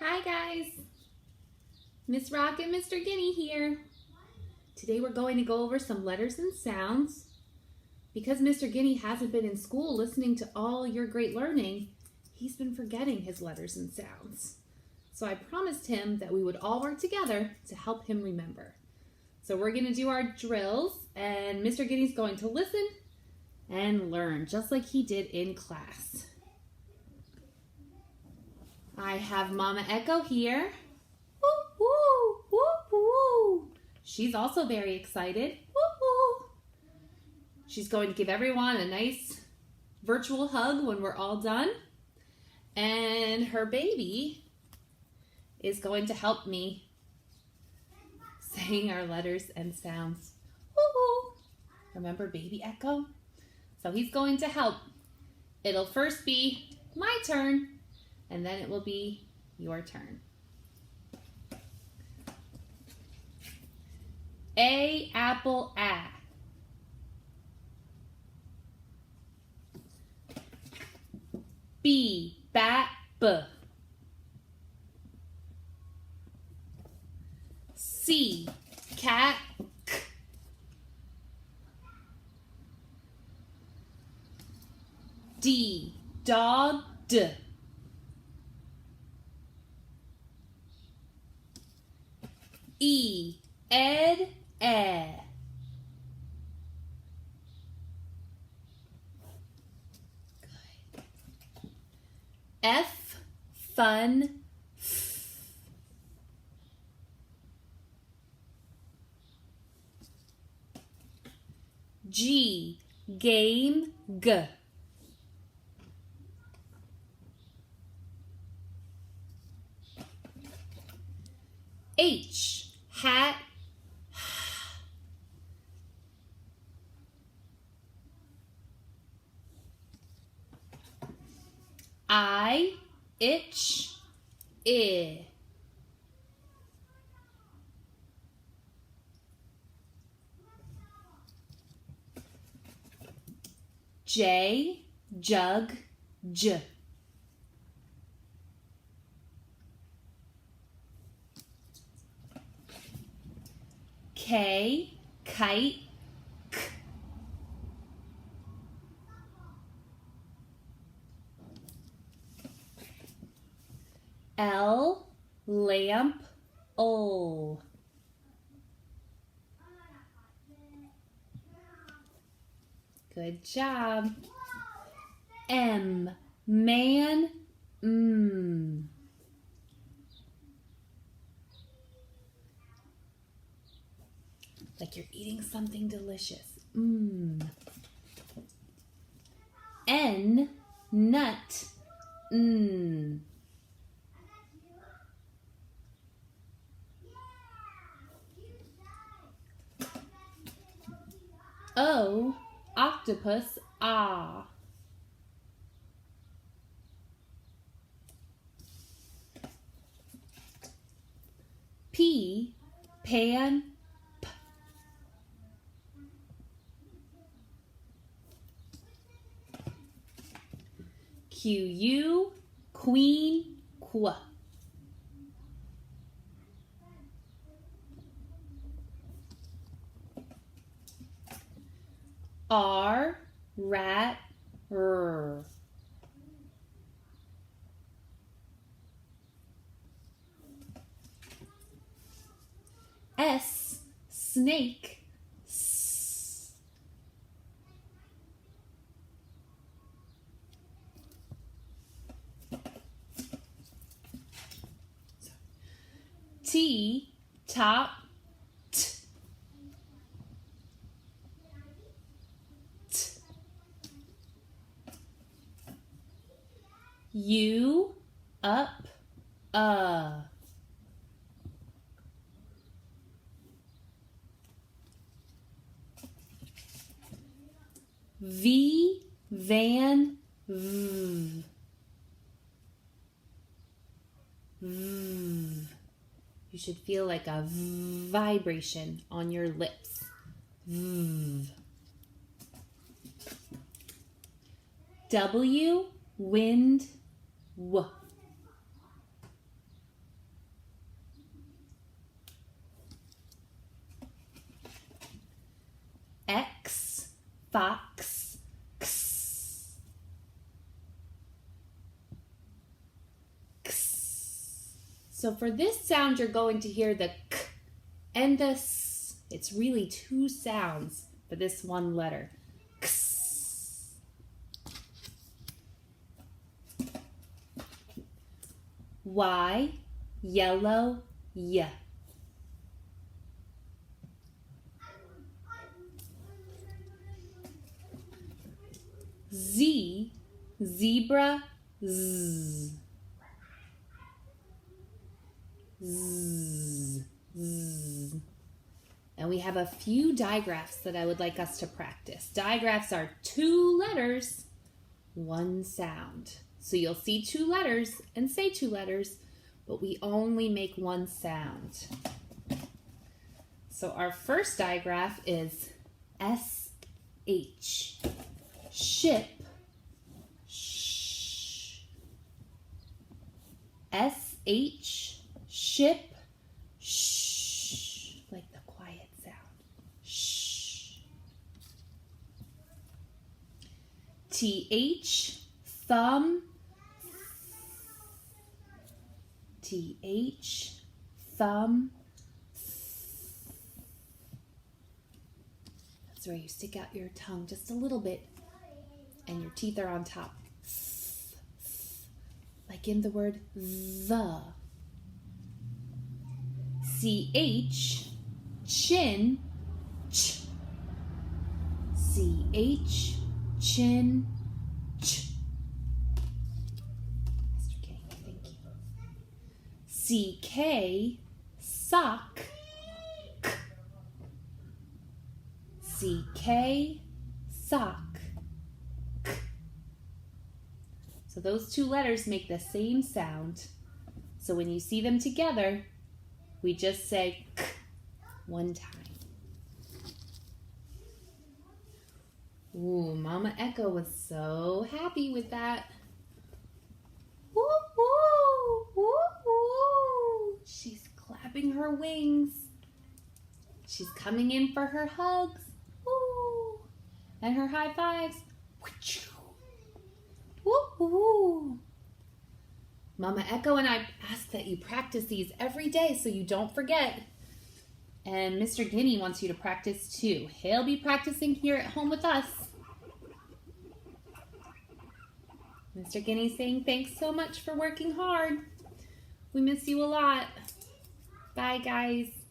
Hi guys, Miss Rock and Mr. Guinea here. Today we're going to go over some letters and sounds. Because Mr. Guinea hasn't been in school listening to all your great learning, he's been forgetting his letters and sounds. So I promised him that we would all work together to help him remember. So we're going to do our drills and Mr. Guinea's going to listen and learn just like he did in class. I have Mama Echo here. Woo, woo, woo, woo. She's also very excited. Woo, woo. She's going to give everyone a nice virtual hug when we're all done. And her baby is going to help me saying our letters and sounds. Woo, woo. Remember baby Echo? So he's going to help. It'll first be my turn. And then it will be your turn. A, apple, A. B, bat, B. C, cat, K. D, dog, D. E, ed, e. Good. F, fun, f. G, game, g. H, hat, I, itch, I. J, jug, j. K, kite, k. L, lamp, O. Good job. M, man, m. Like you're eating something delicious. Mmm. N, nut, n. O, octopus, ah. P, pan, p. Q, queen, qu. R, rat, r. S, snake, s. T, top, t. T. U, up, V, van, v. V. You should feel like a vibration on your lips. V. W, wind, w. fox, x, x. So for this sound, you're going to hear the k and the s. It's really two sounds for this one letter. X. Y, yellow, y. Z, zebra, z. Z, z. And we have a few digraphs that I would like us to practice. Digraphs are two letters, one sound. So you'll see two letters and say two letters, but we only make one sound. So our first digraph is S-H. Ship, sh. S-H, ship, sh. Like the quiet sound, sh. T-H, thumb, T-H, thumb. That's where you stick out your tongue just a little bit and your teeth are on top. Like in the word the. C-H, chin, ch. C-H, chin, ch. Mr. K, thank you. C-K, sock, k. C-K, sock, k. So those two letters make the same sound. So when you see them together, we just say k one time. Ooh, Mama Echo was so happy with that. Woo, woo, woo, woo. She's clapping her wings. She's coming in for her hugs. Woo. And her high fives. Woo, woo. Mama Echo and I ask that you practice these every day so you don't forget. And Mr. Guinea wants you to practice too. He'll be practicing here at home with us. Mr. Guinea saying thanks so much for working hard. We miss you a lot. Bye, guys.